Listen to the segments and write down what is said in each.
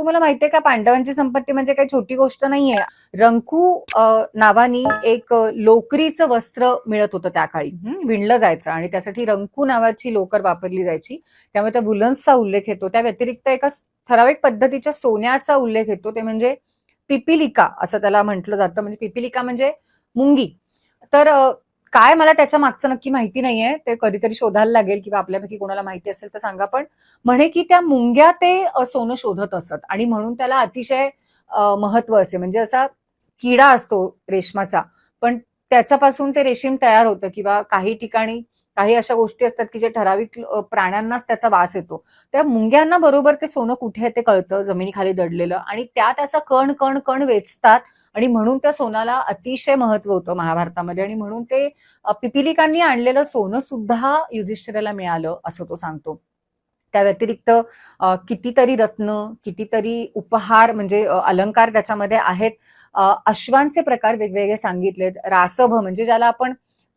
तुम्हाला माहितीये का, पांडवांची संपत्ती म्हणजे काही छोटी गोष्ट नाहीये. रंकू नावानी एक लोकरीचं वस्त्र मिळत होतं त्या काळी. विणलं जायचं आणि त्यासाठी रंकू नावाची लोकर वापरली जायची. त्यामुळे त्या वुलन्सचा उल्लेख येतो. त्या व्यतिरिक्त एका ठराविक पद्धतीच्या सोन्याचा उल्लेख येतो, ते म्हणजे पिपिलिका असं त्याला म्हटलं जातं. म्हणजे पिपिलिका म्हणजे मुंगी. तर काय, मला त्याच्या मागचं नक्की माहिती नाहीये, ते कधीतरी शोधायला लागेल किंवा आपल्यापैकी कोणाला माहिती असेल तर सांगा. पण म्हणे की त्या मुंग्या ते सोनं शोधत असत आणि म्हणून त्याला अतिशय महत्व असे. म्हणजे असा किडा असतो रेशमाचा, पण त्याच्यापासून ते रेशीम तयार होतं. किंवा काही ठिकाणी काही अशा गोष्टी असतात की जे ठराविक प्राण्यांनाच त्याचा वास येतो. त्या मुंग्यांना बरोबर ते सोनं कुठे आहे ते कळतं, जमिनीखाली दडलेलं, आणि त्या त्याचा कण कण कण वेचतात आणि म्हणून त्या सोनाला अतिशय महत्व होतं महाभारतामध्ये. आणि म्हणून ते पिपिलिकांनी आणलेलं सोनं सुद्धा युधिष्ठिराला मिळालं असं तो सांगतो. त्या व्यतिरिक्त कितीतरी रत्न, कितीतरी उपहार म्हणजे अलंकार त्याच्यामध्ये आहेत. अश्वांचे प्रकार वेगवेगळे सांगितलेत. रासभ म्हणजे ज्याला आपण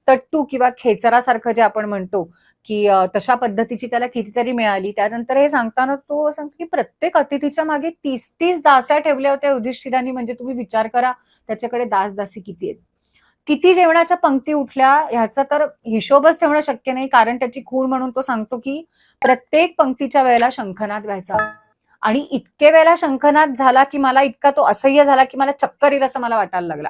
तट्टू किंवा खेचरासारखं जे आपण म्हणतो, की तशा पद्धतीची त्याला कितीतरी मिळाली. त्यानंतर हे सांगताना तो सांगतो की प्रत्येक अतिथीच्या मागे 30-30 दास्या ठेवल्या होत्या युधिष्ठिरांनी. म्हणजे तुम्ही विचार करा त्याच्याकडे दास-दासी किती आहेत. किती जेवणाच्या पंक्ती उठल्या ह्याचा तर हिशोबच ठेवणं शक्य नाही. कारण त्याची खूण म्हणून तो सांगतो की प्रत्येक पंक्तीच्या वेळेला शंखनाद व्हायचा. आणि इतके वेळेला शंखनाद झाला की मला इतका तो असह्य झाला की मला चक्कर येईल असं मला वाटायला लागला.